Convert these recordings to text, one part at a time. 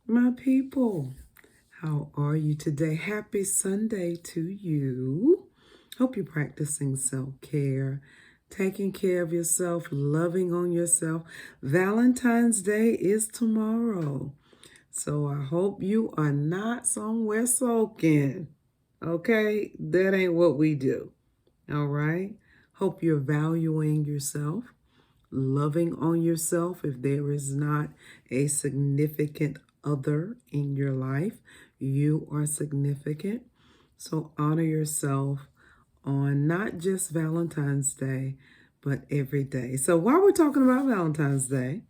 My people, how are you today? Happy Sunday to you. Hope you're practicing self-care, taking care of yourself, loving on yourself. Valentine's Day is tomorrow. So I hope you are not somewhere sulking. Okay? That ain't what we do. All right? Hope you're valuing yourself, loving on yourself. If there is not a significant other in your life, you are significant. So honor yourself on not just Valentine's Day, but every day. So while we're talking about Valentine's Day,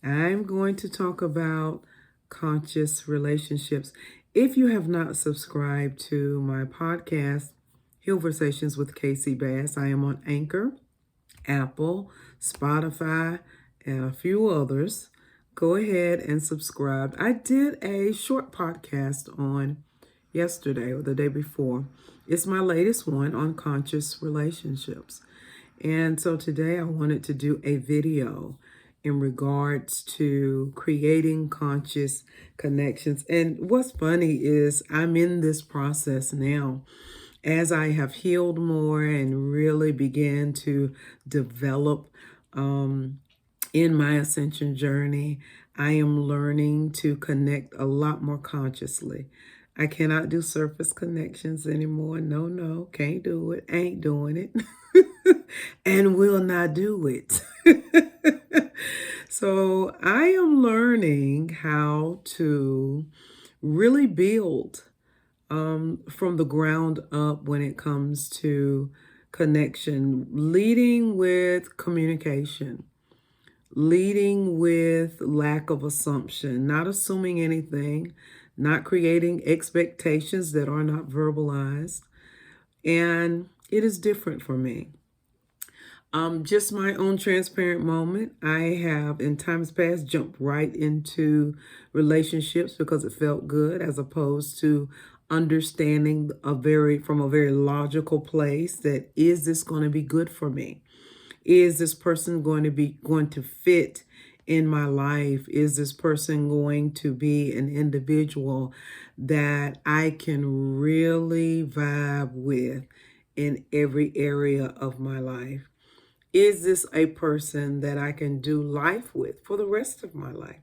I'm going to talk about conscious relationships. If you have not subscribed to my podcast, Conversations with KCBass, I am on Anchor, Apple, Spotify, and a few others. Go ahead and subscribe. I did a short podcast on yesterday or the day before. It's my latest one on conscious relationships. And so today I wanted to do a video in regards to creating conscious connections. And what's funny is I'm in this process now as I have healed more and really began to develop in my ascension journey. I am learning to connect a lot more consciously. I cannot do surface connections anymore. No, can't do it. Ain't doing it. And will not do it. So I am learning how to really build from the ground up when it comes to connection, leading with communication, leading with lack of assumption, not assuming anything, not creating expectations that are not verbalized. And it is different for me. Just my own transparent moment. I have in times past jumped right into relationships because it felt good, as opposed to understanding from a very logical place that, is this going to be good for me? Is this person going to fit in my life? Is this person going to be an individual that I can really vibe with in every area of my life? Is this a person that I can do life with for the rest of my life?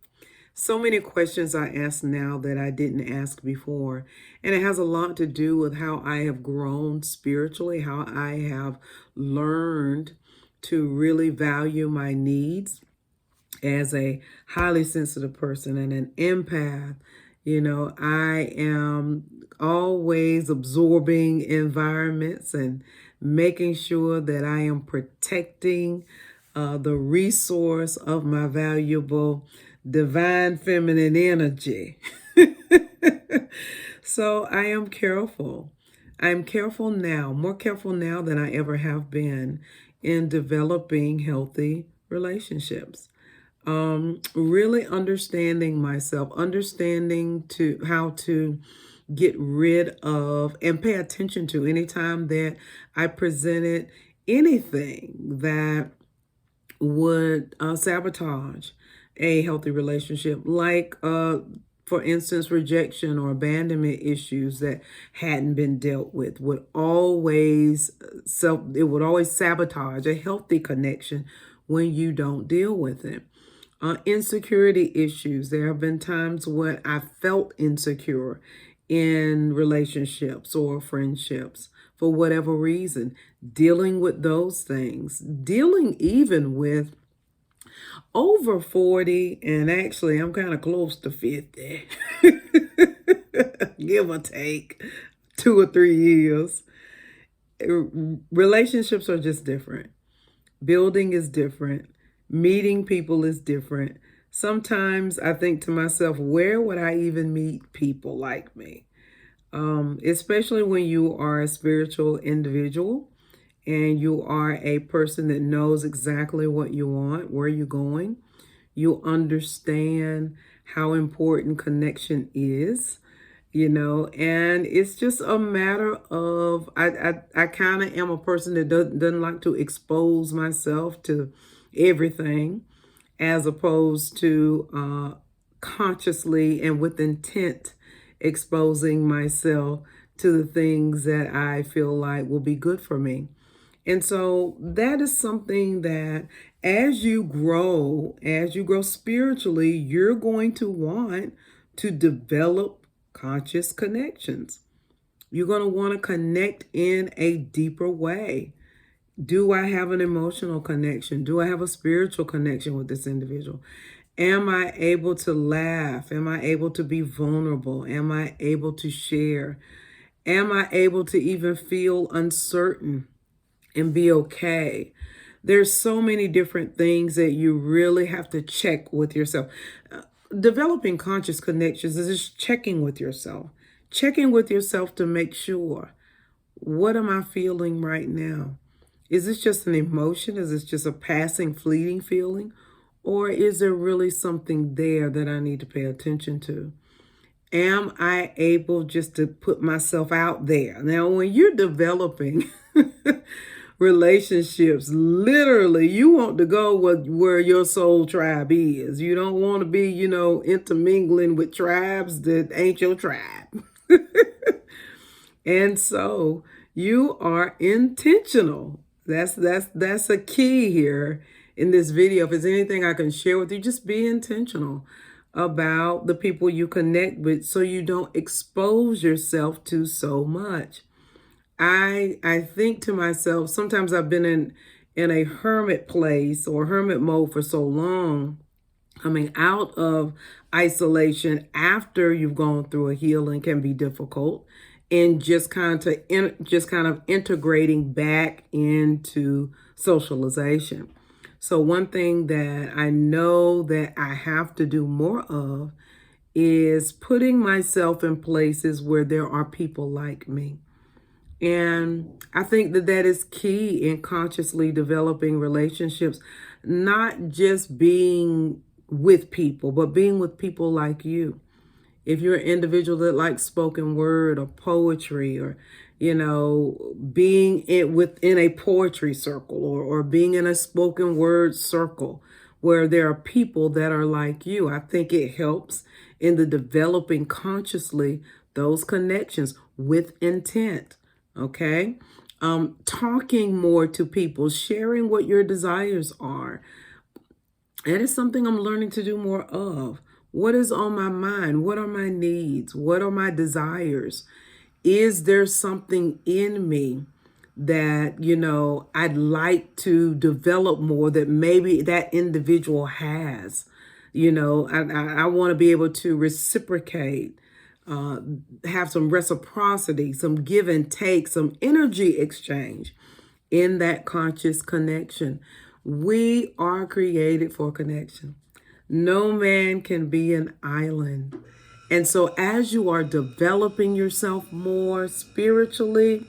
So many questions I ask now that I didn't ask before. And it has a lot to do with how I have grown spiritually, how I have learned to really value my needs as a highly sensitive person and an empath. I am always absorbing environments and making sure that I am protecting the resource of my valuable divine feminine energy. So I am careful. I'm careful now, more careful now than I ever have been in developing healthy relationships. Really understanding myself, understanding to how to get rid of and pay attention to anytime that I presented anything that would sabotage a healthy relationship, like for instance, rejection or abandonment issues that hadn't been dealt with would always sabotage a healthy connection when you don't deal with it. Insecurity issues. There have been times when I felt insecure in relationships or friendships for whatever reason. Dealing with those things, dealing even with over 40, and actually I'm kind of close to 50, give or take 2 or 3 years. Relationships are just different. Building is different. Meeting people is different. Sometimes I think to myself, where would I even meet people like me? Especially when you are a spiritual individual and you are a person that knows exactly what you want, where you're going. You understand how important connection is, and it's just a matter of, I kind of am a person that doesn't like to expose myself to everything, as opposed to consciously and with intent exposing myself to the things that I feel like will be good for me. And so that is something that as you grow spiritually, you're going to want to develop conscious connections. You're going to want to connect in a deeper way. Do I have an emotional connection? Do I have a spiritual connection with this individual? Am I able to laugh? Am I able to be vulnerable? Am I able to share? Am I able to even feel uncertain and be okay? There's so many different things that you really have to check with yourself. Developing conscious connections is just checking with yourself. Checking with yourself to make sure, what am I feeling right now? Is this just an emotion? Is this just a passing, fleeting feeling? Or is there really something there that I need to pay attention to? Am I able just to put myself out there? Now, when you're developing relationships, literally, you want to go where your soul tribe is. You don't want to be, intermingling with tribes that ain't your tribe. And so you are intentional. That's a key here in this video. If there's anything I can share with you, just be intentional about the people you connect with so you don't expose yourself to so much. I think to myself, sometimes I've been in a hermit place or hermit mode for so long, coming out of isolation after you've gone through a healing can be difficult, and just kind of integrating back into socialization. So one thing that I know that I have to do more of is putting myself in places where there are people like me. And I think that is key in consciously developing relationships, not just being with people, but being with people like you. If you're an individual that likes spoken word or poetry, or, being within a poetry circle, or being in a spoken word circle where there are people that are like you, I think it helps in the developing consciously those connections with intent. Okay. Talking more to people, sharing what your desires are. That is something I'm learning to do more of. What is on my mind? What are my needs? What are my desires? Is there something in me that, I'd like to develop more that maybe that individual has? I want to be able to reciprocate, have some reciprocity, some give and take, some energy exchange in that conscious connection. We are created for connection. No man can be an island. And so as you are developing yourself more spiritually,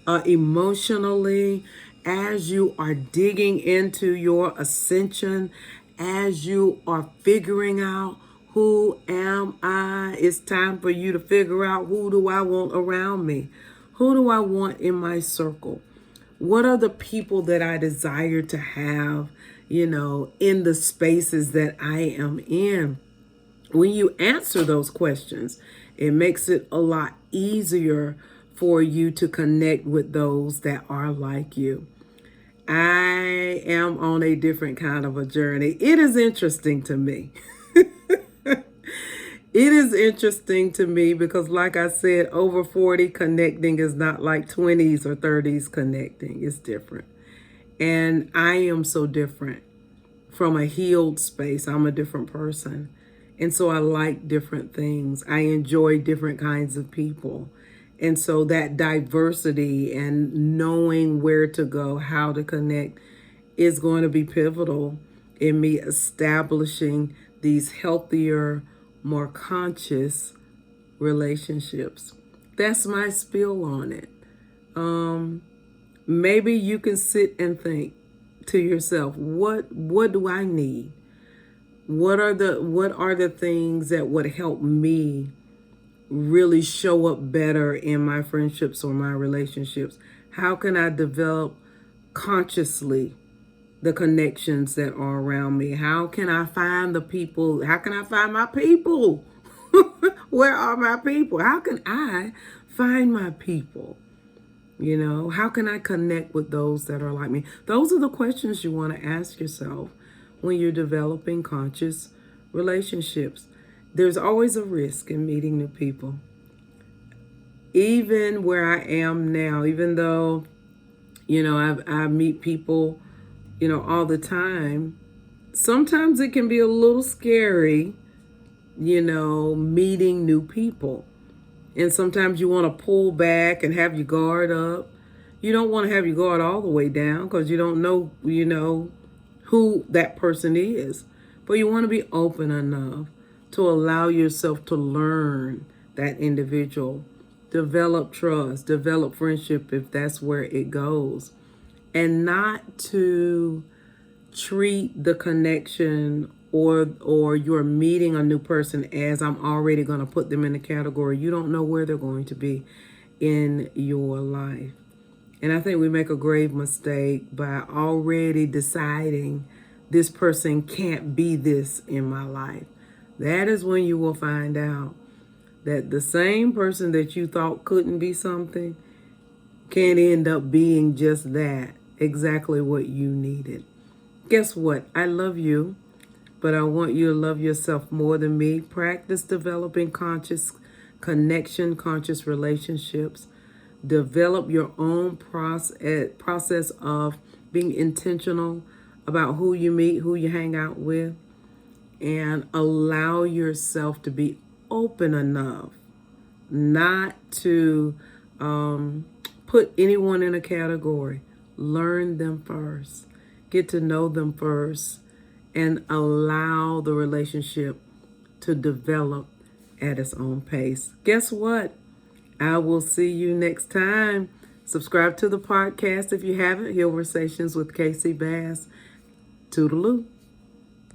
emotionally, as you are digging into your ascension, as you are figuring out, who am I? It's time for you to figure out, who do I want around me? Who do I want in my circle? What are the people that I desire to have, in the spaces that I am in? When you answer those questions, it makes it a lot easier for you to connect with those that are like you. I am on a different kind of a journey. It is interesting to me. It is interesting to me because, like I said, over 40 connecting is not like 20s or 30s connecting. It's different. And I am so different from a healed space. I'm a different person. And so I like different things. I enjoy different kinds of people. And so that diversity and knowing where to go, how to connect, is going to be pivotal in me establishing these healthier, more conscious relationships. That's my spiel on it. Maybe you can sit and think to yourself, what do I need? What are the things that would help me really show up better in my friendships or my relationships? How can I develop consciously the connections that are around me? How can I find the people? How can I find my people? Where are my people? How can I find my people? You know, how can I connect with those that are like me? Those are the questions you want to ask yourself when you're developing conscious relationships. There's always a risk in meeting new people. Even where I am now, even though, I meet people, all the time, sometimes it can be a little scary, meeting new people. And sometimes you want to pull back and have your guard up. You don't want to have your guard all the way down because you don't know, who that person is. But you want to be open enough to allow yourself to learn that individual, develop trust, develop friendship if that's where it goes, and not to treat the connection or you're meeting a new person as I'm already going to put them in a category. You don't know where they're going to be in your life. And I think we make a grave mistake by already deciding this person can't be this in my life. That is when you will find out that the same person that you thought couldn't be something can end up being just that, exactly what you needed. Guess what? I love you, but I want you to love yourself more than me. Practice developing conscious connection, conscious relationships. Develop your own process of being intentional about who you meet, who you hang out with, and allow yourself to be open enough not to put anyone in a category. Learn them first. Get to know them first and allow the relationship to develop at its own pace. Guess what? I will see you next time. Subscribe to the podcast if you haven't. Conversations with KCBass. Toodaloo.